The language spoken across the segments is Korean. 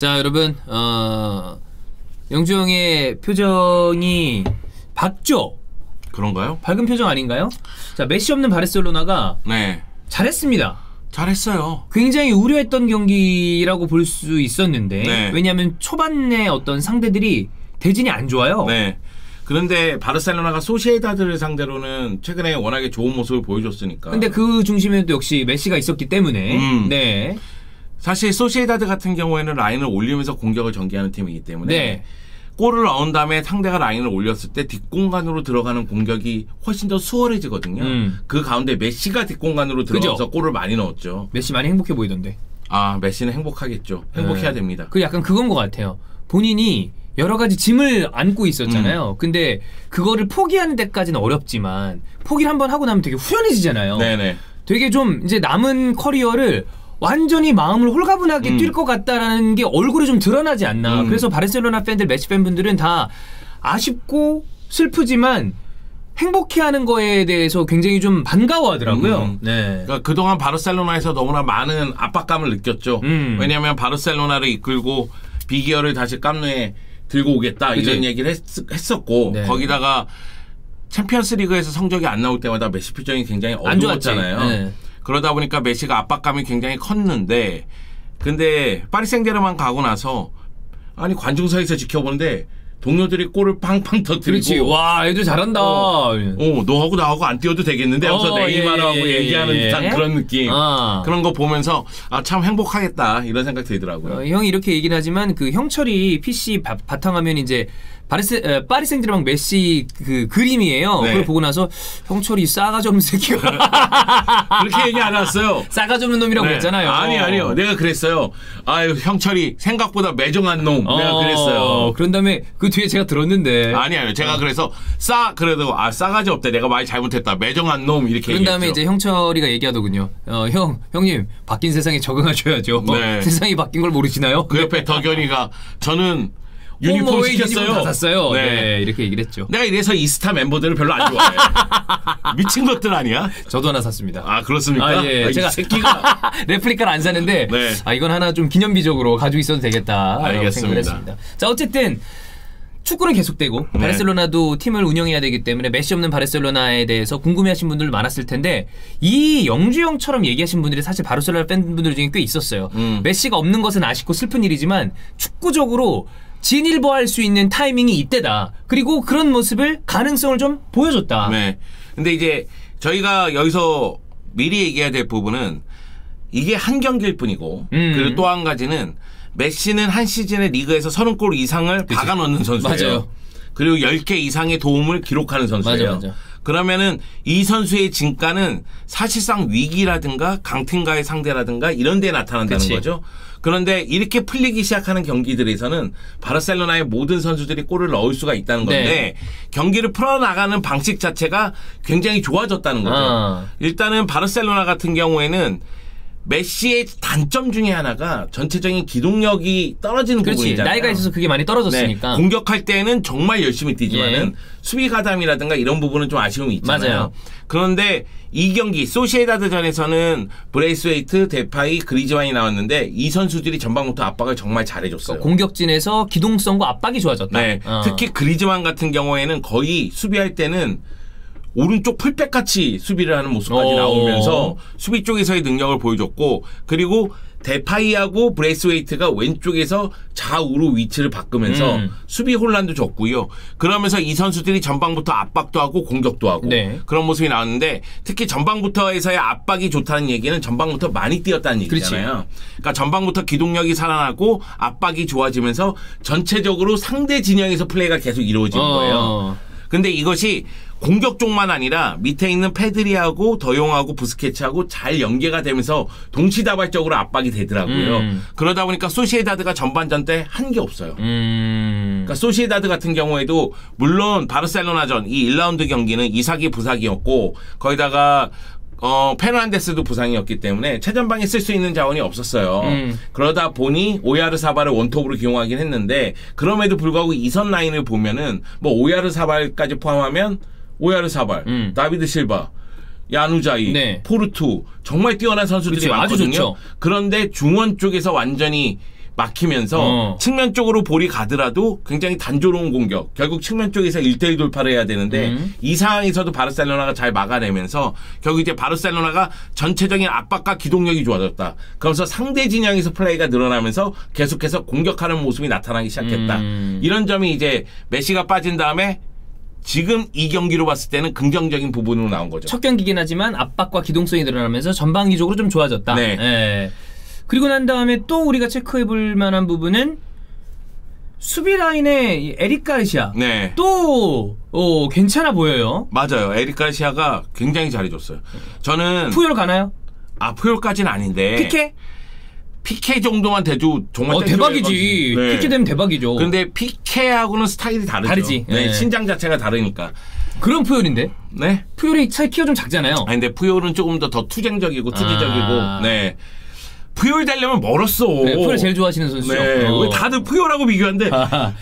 자, 여러분, 영주 형의 표정이 밝죠? 그런가요? 밝은 표정 아닌가요? 자, 메시 없는 바르셀로나가 네. 잘했습니다. 잘했어요. 굉장히 우려했던 경기라고 볼 수 있었는데 네. 왜냐하면 초반에 어떤 상대들이 대진이 안 좋아요. 네. 그런데 바르셀로나가 소시에다드를 상대로는 최근에 워낙에 좋은 모습을 보여줬으니까. 근데 그 중심에는 또 역시 메시가 있었기 때문에 네. 사실 소시에다드 같은 경우에는 라인을 올리면서 공격을 전개하는 팀이기 때문에 네. 골을 넣은 다음에 상대가 라인을 올렸을 때 뒷공간으로 들어가는 공격이 훨씬 더 수월해지거든요. 그 가운데 메시가 뒷공간으로 들어가서 그죠? 골을 많이 넣었죠. 메시 많이 행복해 보이던데. 아, 메시는 행복하겠죠. 행복해야 됩니다. 그 약간 그건 것 같아요. 본인이 여러 가지 짐을 안고 있었잖아요. 근데 그거를 포기하는 데까지는 어렵지만 포기를 한번 하고 나면 되게 후련해지잖아요. 네네. 되게 좀 이제 남은 커리어를 완전히 마음을 홀가분하게 뛸 것 같다라는 게 얼굴에 좀 드러나지 않나. 그래서 바르셀로나 팬들, 메시 팬분들은 다 아쉽고 슬프지만 행복해하는 거에 대해서 굉장히 좀 반가워하더라고요. 네. 그러니까 그동안 바르셀로나에서 너무나 많은 압박감을 느꼈죠. 왜냐하면 바르셀로나를 이끌고 비기어를 다시 깜누에 들고 오겠다 그치? 이런 얘기를 했었고 네. 거기다가 챔피언스 리그에서 성적이 안 나올 때마다 메시 표정이 굉장히 어두웠잖아요. 네. 그러다 보니까 메시가 압박감이 굉장히 컸는데 근데 파리 생제르맹 가고 나서 아니 관중석에서 지켜보는데 동료들이 골을 팡팡 터뜨리고 그렇지. 와, 애들 잘한다. 너하고 나하고 안 뛰어도 되겠는데 하면서 네이마르하고 얘기하는 듯한 그런 느낌. 그런 거 보면서 아, 참 행복하겠다 이런 생각 들더라고요. 형이 이렇게 얘기는 하지만 그 형철이 PC 바탕화면 이제 파리 생제르맹 메시 그 그림이에요. 네. 그걸 보고 나서 형철이 싸가지 없는 새끼가 그렇게 얘기 안 했어요. 싸가지 없는 놈이라고 그랬잖아요. 아니요. 내가 그랬어요. 아유, 형철이 생각보다 매정한 놈. 내가 그랬어요. 그런 다음에 그 뒤에 제가 들었는데. 아니요. 제가 그래서 그래도 싸가지 없다. 내가 많이 잘못했다. 매정한 놈 이렇게 그런 다음에 얘기했죠. 이제 형철이가 얘기하더군요. 형님 바뀐 세상에 적응하셔야죠. 네. 세상이 바뀐 걸 모르시나요? 그 옆에 덕현이가 저는 유니폼 시켰어요. 유니폼 다 샀어요. 네. 네, 이렇게 얘기를 했죠. 내가 이래서 이스타 멤버들을 별로 안 좋아해. 미친 것들 아니야? 저도 하나 샀습니다. 아, 그렇습니까? 아, 예. 이 제가 새끼가 레플리카를 안 사는데 네. 이건 하나 좀 기념비적으로 가지고 있어도 되겠다. 알겠습니다. 생각을 했습니다. 자, 어쨌든 축구는 계속되고 바르셀로나도 팀을 운영해야 되기 때문에 메시 없는 바르셀로나에 대해서 궁금해하신 분들 많았을 텐데 이 영주형처럼 얘기하신 분들이 사실 바르셀로나 팬분들 중에 꽤 있었어요. 메시가 없는 것은 아쉽고 슬픈 일이지만 축구적으로 진일보할 수 있는 타이밍이 이때다. 그리고 그런 모습을 가능성을 좀 보여줬다. 네. 근데 이제 저희가 여기서 미리 얘기해야 될 부분은 이게 한 경기일 뿐이고 그리고 또 한 가지는 메시는 한 시즌에 리그에서 30골 이상을 박아 넣는 선수예요. 맞아요. 그리고 10개 이상의 도움을 기록하는 선수예요. 맞아. 그러면은 이 선수의 진가는 사실상 위기라든가 강팀과의 상대라든가 이런 데에 나타난다는 그치. 거죠. 그런데 이렇게 풀리기 시작하는 경기들에서는 바르셀로나의 모든 선수들이 골을 넣을 수가 있다는 건데 네. 경기를 풀어나가는 방식 자체가 굉장히 좋아졌다는 거죠. 일단은 바르셀로나 같은 경우에는 메시의 단점 중에 하나가 전체적인 기동력이 떨어지는 그렇지. 부분이잖아요. 나이가 있어서 그게 많이 떨어졌으니까. 네. 공격할 때는 정말 열심히 뛰지만은 수비 가담이라든가 이런 부분은 좀 아쉬움이 있잖아요. 맞아요. 그런데 이 경기 소시에다드전에서는 브레이스웨이트, 데파이, 그리즈만이 나왔는데 이 선수들이 전방부터 압박을 정말 잘해줬어요. 공격진에서 기동성과 압박이 좋아졌다. 네. 특히 그리즈만 같은 경우에는 거의 수비할 때는 오른쪽 풀백같이 수비를 하는 모습까지 나오면서 수비 쪽에서의 능력을 보여줬고 그리고 데파이하고 브레이스웨이트가 왼쪽에서 좌우로 위치를 바꾸면서 수비 혼란도 줬고요. 그러면서 이 선수들이 전방부터 압박도 하고 공격도 하고 그런 모습이 나왔는데 특히 전방부터에서의 압박이 좋다는 얘기는 전방부터 많이 뛰었다는 얘기잖아요. 그러니까 전방부터 기동력이 살아나고 압박이 좋아지면서 전체적으로 상대 진영에서 플레이가 계속 이루어지는 거예요. 근데 이것이 공격 쪽만 아니라 밑에 있는 페드리하고 더용하고 부스케츠하고 잘 연계가 되면서 동시다발적으로 압박이 되더라고요. 그러다 보니까 소시에다드가 전반전 때 한 게 없어요. 그러니까 소시에다드 같은 경우에도 물론 바르셀로나전 이 1라운드 경기는 이삭이 부상이었고 거기다가 페르난데스도 부상이었기 때문에 최전방에 쓸 수 있는 자원이 없었어요. 그러다 보니 오야르사발을 원톱으로 기용하긴 했는데 그럼에도 불구하고 이선 라인을 보면은 뭐 오야르사발까지 포함하면 오야르사발, 다비드 실바, 야누자이, 포르투 정말 뛰어난 선수들이 많거든요. 그런데 중원 쪽에서 완전히 막히면서 측면 쪽으로 볼이 가더라도 굉장히 단조로운 공격. 결국 측면 쪽에서 1대1 돌파를 해야 되는데 이 상황에서도 바르셀로나가 잘 막아내면서 결국 이제 바르셀로나가 전체적인 압박과 기동력이 좋아졌다. 그러면서 상대 진영에서 플레이가 늘어나면서 계속해서 공격하는 모습이 나타나기 시작했다. 이런 점이 이제 메시가 빠진 다음에 지금 이 경기로 봤을 때는 긍정적인 부분으로 나온 거죠. 첫 경기긴 하지만 압박과 기동성이 늘어나면서 전반기적으로 좀 좋아졌다. 네. 예. 그리고 난 다음에 또 우리가 체크해볼 만한 부분은 수비 라인의 에릭 가르시아. 네. 또 괜찮아 보여요. 맞아요. 에릭 가르시아가 굉장히 잘해줬어요. 저는 푸열 가나요? 푸열까지는 아닌데 피케 정도만 돼도 정말 대박이지. 네. 피케 되면 대박이죠. 근데 피케하고는 스타일이 다르지. 네. 네. 신장 자체가 다르니까. 그런 푸열인데? 네. 푸열이 차이 키가 좀 작잖아요. 아니 근데 푸열은 조금 더 투쟁적이고 투지적이고. 네. 푸열 되려면 멀었어. 네, 푸열 제일 좋아하시는 선수죠. 네. 왜 다들 푸열하고 비교하는데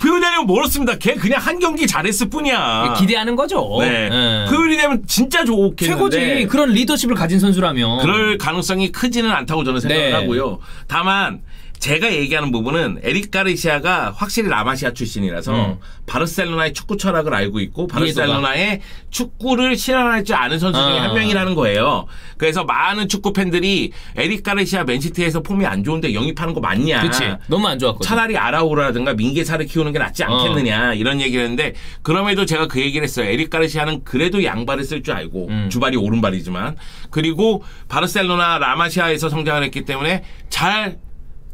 푸열 되려면 멀었습니다. 걔 그냥 한 경기 잘했을 뿐이야. 기대하는 거죠. 네. 푸열이 되면 진짜 좋겠는데. 최고지. 그런 리더십을 가진 선수라면. 그럴 가능성이 크지는 않다고 저는 생각을 하고요. 다만 제가 얘기하는 부분은 에릭 가르시아가 확실히 라마시아 출신이라서 바르셀로나의 축구 철학을 알고 있고 바르셀로나의 축구를 실현할 줄 아는 선수 중에 한 명이라는 거예요. 그래서 많은 축구 팬들이 에릭 가르시아 맨시티에서 폼이 안 좋은데 영입하는 거 맞냐. 그치. 너무 안 좋았거든. 차라리 아라우라든가 민게사를 키우는 게 낫지 않겠느냐 이런 얘기를 했는데 그럼에도 제가 그 얘기를 했어요. 에릭 가르시아는 그래도 양발을 쓸 줄 알고 주발이 오른발이지만 그리고 바르셀로나 라마시아에서 성장을 했기 때문에 잘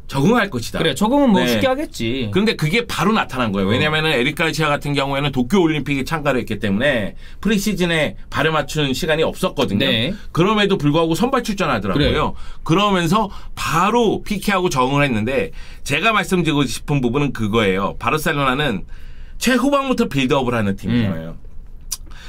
적응할 것이다. 그래, 적응은 뭐 쉽게 하겠지. 그런데 그게 바로 나타난 거예요. 왜냐하면 에릭 가르시아 같은 경우에는 도쿄올림픽에 참가를 했기 때문에 프리시즌에 발을 맞춘 시간이 없었거든요. 네. 그럼에도 불구하고 선발 출전하더라고요. 그래. 그러면서 바로 피케하고 적응을 했는데 제가 말씀드리고 싶은 부분은 그거예요. 바르셀로나는 최후방부터 빌드업을 하는 팀이잖아요.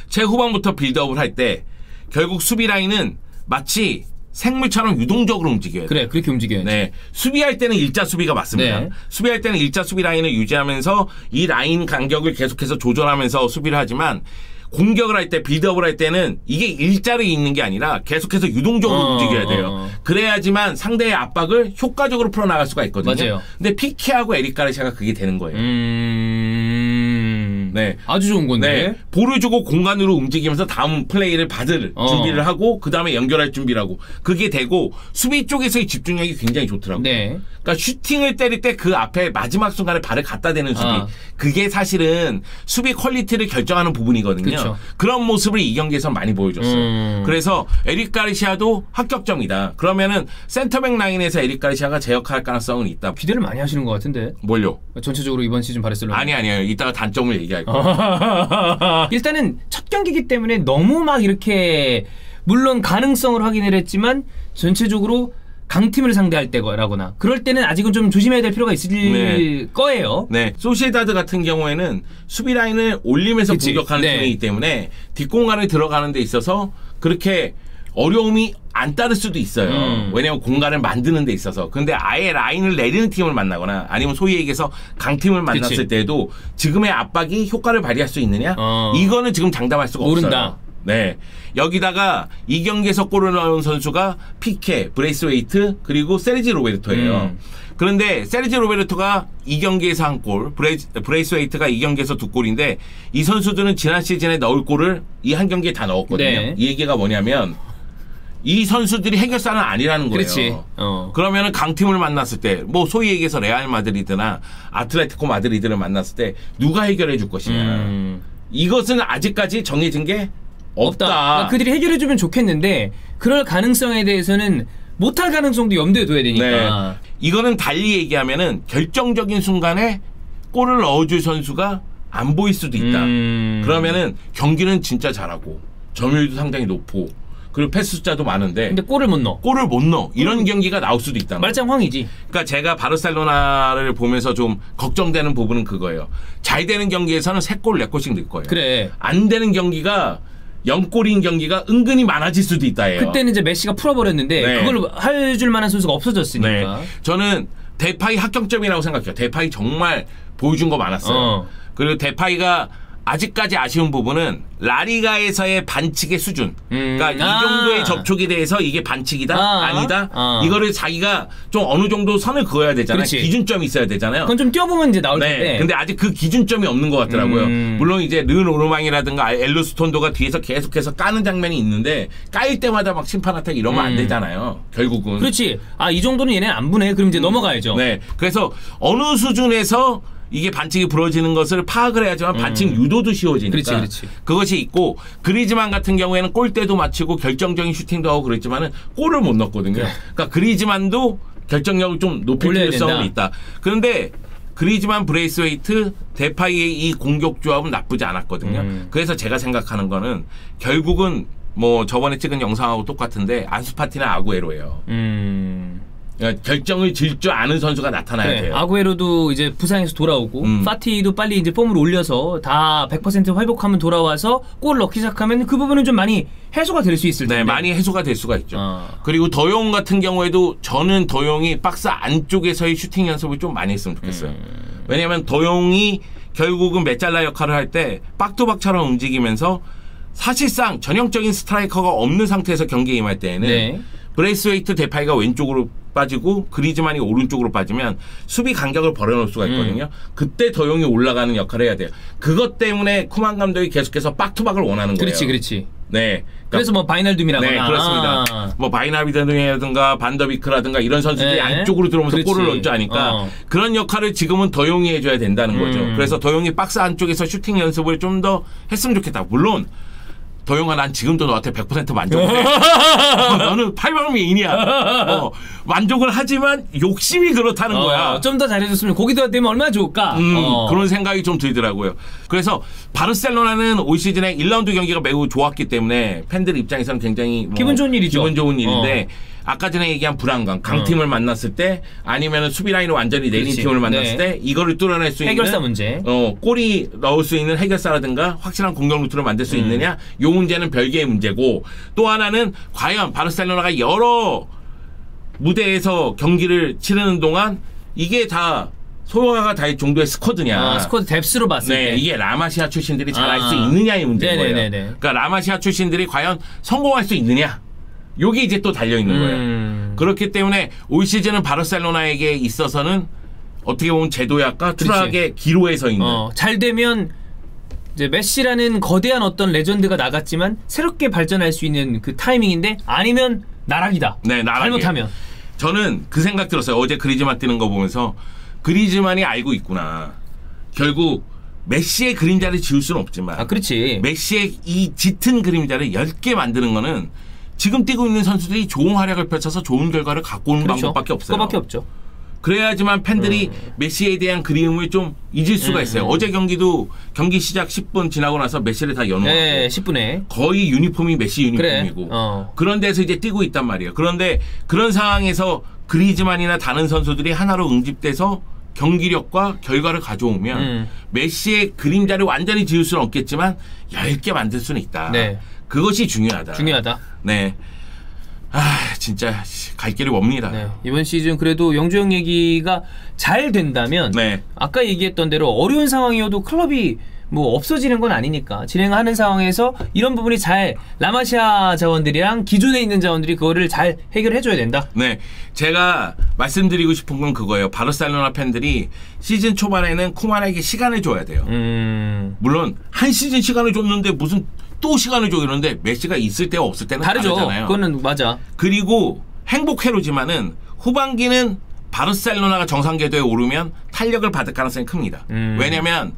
최후방부터 빌드업을 할 때 결국 수비 라인은 마치 생물처럼 유동적으로 움직여야 돼요. 그래, 그렇게 움직여야지. 네. 수비할 때는 일자 수비가 맞습니다. 네. 수비할 때는 일자 수비 라인을 유지하면서 이 라인 간격을 계속해서 조절하면서 수비를 하지만 공격을 할 때, 빌드업을 할 때는 이게 일자로 있는 게 아니라 계속해서 유동적으로 움직여야 돼요. 그래야지만 상대의 압박을 효과적으로 풀어나갈 수가 있거든요. 맞아요. 근데 피케하고 에릭 가르시아가 그게 되는 거예요. 네. 아주 좋은 건데. 네. 볼을 주고 공간으로 움직이면서 다음 플레이를 받을 준비를 하고 그 다음에 연결할 준비를 하고 그게 되고 수비 쪽에서의 집중력이 굉장히 좋더라고요. 네. 그러니까 슈팅을 때릴 때 그 앞에 마지막 순간에 발을 갖다 대는 수비. 그게 사실은 수비 퀄리티를 결정하는 부분이거든요. 그쵸. 그런 모습을 이 경기에서 많이 보여줬어요. 그래서 에릭 가르시아도 합격점이다. 그러면은 센터백 라인에서 에릭 가르시아가 제역할 가능성은 있다. 기대를 많이 하시는 것 같은데. 뭘요? 전체적으로 이번 시즌 바르셀로나. 아니에요. 이따가 단점을 얘기할 거예요. 일단은 첫 경기이기 때문에 너무 막 이렇게 물론 가능성을 확인을 했지만 전체적으로 강팀을 상대할 때라거나 그럴 때는 아직은 좀 조심해야 될 필요가 있을 거예요. 네. 소시에다드 같은 경우에는 수비 라인을 올리면서 공격하는 팀이기 때문에 뒷공간을 들어가는 데 있어서 그렇게 어려움이 안 따를 수도 있어요. 왜냐하면 공간을 만드는 데 있어서. 근데 아예 라인을 내리는 팀을 만나거나 아니면 소위 얘기해서 강팀을 만났을 때도 지금의 압박이 효과를 발휘할 수 있느냐? 이거는 지금 장담할 수가 모른다. 없어요. 네. 여기다가 이 경기에서 골을 넣은 선수가 피케, 브레이스웨이트 그리고 세르지 로베르토예요. 그런데 세르지 로베르토가 이 경기에서 한 골, 브레이스웨이트가 이 경기에서 두 골인데 이 선수들은 지난 시즌에 넣을 골을 이 한 경기에 다 넣었거든요. 네. 이 얘기가 뭐냐면 이 선수들이 해결사는 아니라는 거예요. 그렇지. 그러면은 강팀을 만났을 때, 뭐 소위 얘기해서 레알 마드리드나 아틀레티코 마드리드를 만났을 때 누가 해결해 줄 것이냐. 이것은 아직까지 정해진 게 없다. 그러니까 그들이 해결해주면 좋겠는데 그럴 가능성에 대해서는 못할 가능성도 염두에 둬야 되니까. 네. 이거는 달리 얘기하면은 결정적인 순간에 골을 넣어줄 선수가 안 보일 수도 있다. 그러면은 경기는 진짜 잘하고 점유율도 상당히 높고 그리고 패스 숫자도 많은데 근데 골을 못 넣어. 이런 경기가 나올 수도 있다. 말짱황이지. 그러니까 제가 바르셀로나를 보면서 좀 걱정되는 부분은 그거예요. 잘 되는 경기에서는 3골, 4골씩 넣을 거예요. 그래. 안 되는 경기가 0골인 경기가 은근히 많아질 수도 있다예요. 그때는 이제 메시가 풀어버렸는데 그걸 해줄 만한 선수가 없어졌으니까. 네. 저는 데파이 합격점이라고 생각해요. 데파이 정말 보여준 거 많았어요. 그리고 데파이가 아직까지 아쉬운 부분은 라리가에서의 반칙의 수준. 그러니까 이 정도의 접촉에 대해서 이게 반칙이다? 아니다? 이거를 자기가 좀 어느 정도 선을 그어야 되잖아요. 그렇지. 기준점이 있어야 되잖아요. 그건 좀 뛰어보면 이제 나올 텐데. 네. 근데 아직 그 기준점이 없는 것 같더라고요. 물론 이제 르 오르망이라든가 엘루스톤도가 뒤에서 계속해서 까는 장면이 있는데 까일 때마다 막 심판한테 이러면 안 되잖아요. 결국은. 그렇지. 이 정도는 얘네 안 부네. 그럼 이제 넘어가야죠. 네. 그래서 어느 수준에서 이게 반칙이 부러지는 것을 파악을 해야지만 반칙 유도도 쉬워지니까. 그렇지. 그것이 있고 그리즈만 같은 경우에는 골대도 맞추고 결정적인 슈팅도 하고 그랬지만은 골을 못 넣었거든요. 그러니까 그리즈만도 결정력을 좀 높일 필요성은 있다. 그런데 그리즈만, 브레이스웨이트, 데파이의 이 공격 조합은 나쁘지 않았거든요. 그래서 제가 생각하는 거는 결국은 뭐 저번에 찍은 영상하고 똑같은데 안수파티나 아구에로예요. 그러니까 결정을 질 줄 아는 선수가 나타나야 돼요. 아구에로도 이제 부상에서 돌아오고 파티도 빨리 이제 폼을 올려서 다 100% 회복하면 돌아와서 골 넣기 시작하면 그 부분은 좀 많이 해소가 될 수 있을 텐데. 네, 많이 해소가 될 수가 있죠. 그리고 더용 같은 경우에도 저는 더용이 박스 안쪽에서의 슈팅 연습을 좀 많이 했으면 좋겠어요. 왜냐하면 더용이 결국은 메잘라 역할을 할 때 박투박처럼 움직이면서 사실상 전형적인 스트라이커가 없는 상태에서 경기에 임할 때에는 브레이스웨이트, 데파이가 왼쪽으로 빠지고 그리즈만이 오른쪽으로 빠지면 수비 간격을 벌여놓을 수가 있거든요. 그때 더용이 올라가는 역할을 해야 돼요. 그것 때문에 쿠만 감독이 계속해서 박투박을 원하는 거예요. 그렇지. 네. 그래서 뭐 바이날둠이라거나. 네, 그렇습니다. 뭐 바이날비드라든가 반더비크라든가 이런 선수들이 안쪽으로 들어오면서 골을 넣을 줄 아니까 그런 역할을 지금은 더용이 해줘야 된다는 거죠. 그래서 더용이 박스 안쪽에서 슈팅 연습을 좀 더 했으면 좋겠다. 물론 더용아 난 지금도 너한테 100% 만족해. 너는 팔방미인이야. 만족을 하지만 욕심이 그렇다는 거야. 좀 더 잘해줬으면 고기도 되면 얼마나 좋을까. 그런 생각이 좀 들더라고요. 그래서 바르셀로나는 올 시즌에 1라운드 경기가 매우 좋았기 때문에 팬들 입장에서는 굉장히 기분 좋은 일이죠. 기분 좋은 일인데 아까 전에 얘기한 불안감, 강팀을 만났을 때 아니면 수비 라인을 완전히 내린 팀을 만났을 때 이거를 뚫어낼 수 해결사 있는 문제. 골이 넣을 수 있는 해결사라든가 확실한 공격 루트를 만들 수 있느냐 요 문제는 별개의 문제고 또 하나는 과연 바르셀로나가 여러 무대에서 경기를 치르는 동안 이게 다 소화가 될 정도의 스쿼드냐. 스쿼드 뎁스로 봤을 때. 이게 라마시아 출신들이 잘할 수 있느냐의 문제인 거예요. 그러니까 라마시아 출신들이 과연 성공할 수 있느냐. 요게 이제 또 달려있는 거예요. 그렇기 때문에 올 시즌은 바르셀로나에게 있어서는 어떻게 보면 제도약과 추락의 기로에 서 있는. 잘 되면 이제 메시라는 거대한 어떤 레전드가 나갔지만 새롭게 발전할 수 있는 그 타이밍인데 아니면 나락이다. 네, 나락이에요. 잘못하면. 저는 그 생각 들었어요. 어제 그리즈만 뛰는 거 보면서 그리즈만이 알고 있구나. 결국 메시의 그림자를 지울 수는 없지만 그렇지. 메시의 이 짙은 그림자를 10개 만드는 거는 지금 뛰고 있는 선수들이 좋은 활약을 펼쳐서 좋은 결과를 갖고 오는 방법밖에 없어요. 그거밖에 없죠. 그래야지만 팬들이 메시에 대한 그리움을 좀 잊을 수가 있어요. 어제 경기도 경기 시작 10분 지나고 나서 메시를 다 연호하고 10분에 거의 유니폼이 메시 유니폼이고 그런 데서 이제 뛰고 있단 말이에요. 그런데 그런 상황에서 그리즈만이나 다른 선수들이 하나로 응집돼서 경기력과 결과를 가져오면 메시의 그림자를 완전히 지울 수는 없겠지만 얇게 만들 수는 있다. 그것이 중요하다. 네. 진짜 갈 길이 멉니다. 이번 시즌 그래도 영주형 얘기가 잘 된다면 아까 얘기했던 대로 어려운 상황이어도 클럽이 뭐 없어지는 건 아니니까 진행하는 상황에서 이런 부분이 잘 라마시아 자원들이랑 기존에 있는 자원들이 그거를 잘 해결해줘야 된다. 네, 제가 말씀드리고 싶은 건 그거예요. 바르셀로나 팬들이 시즌 초반에는 쿠만에게 시간을 줘야 돼요. 물론 한 시즌 시간을 줬는데 무슨 또 시간을 줘 이러는데 메시가 있을 때와 없을 때는 다르잖아요. 그거는 맞아. 그리고 행복회로지만은 후반기는 바르셀로나가 정상 궤도에 오르면 탄력을 받을 가능성이 큽니다. 왜냐면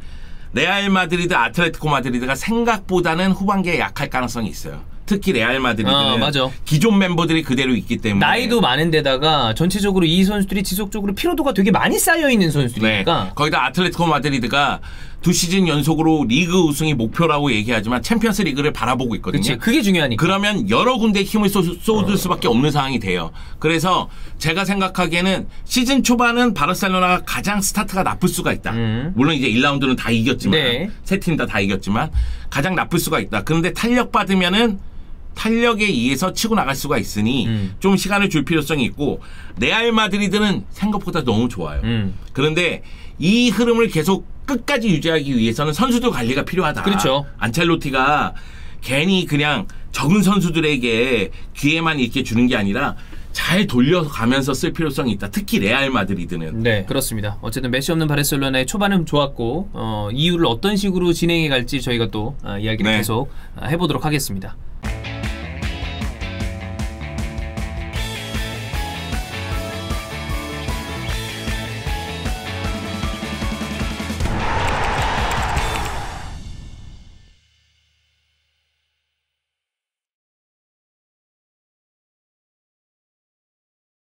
레알 마드리드, 아틀레티코 마드리드가 생각보다는 후반기에 약할 가능성이 있어요. 특히 레알 마드리드는 기존 멤버들이 그대로 있기 때문에 나이도 많은데다가 전체적으로 이 선수들이 지속적으로 피로도가 되게 많이 쌓여있는 선수들이니까 거기다 아틀레티코 마드리드가 2시즌 연속으로 리그 우승이 목표라고 얘기하지만 챔피언스 리그를 바라보고 있거든요. 그게 중요하니까. 그러면 여러 군데 힘을 쏟을 수밖에 없는 상황이 돼요. 그래서 제가 생각하기에는 시즌 초반은 바르셀로나가 가장 스타트가 나쁠 수가 있다. 물론 이제 1라운드는 다 이겼지만 세 팀 다 이겼지만 가장 나쁠 수가 있다. 그런데 탄력 받으면은 탄력에 의해서 치고 나갈 수가 있으니 좀 시간을 줄 필요성이 있고 레알 마드리드는 생각보다 너무 좋아요. 그런데 이 흐름을 계속 끝까지 유지하기 위해서는 선수들 관리가 필요하다. 그렇죠. 안첼로티가 괜히 그냥 적은 선수들에게 기회만 이렇게 주는 게 아니라 잘 돌려가면서 쓸 필요성이 있다. 특히 레알 마드리드는. 네, 그렇습니다. 어쨌든 메시 없는 바르셀로나의 초반은 좋았고 이후를 어떤 식으로 진행해 갈지 저희가 또 이야기를 네. 계속 해보도록 하겠습니다.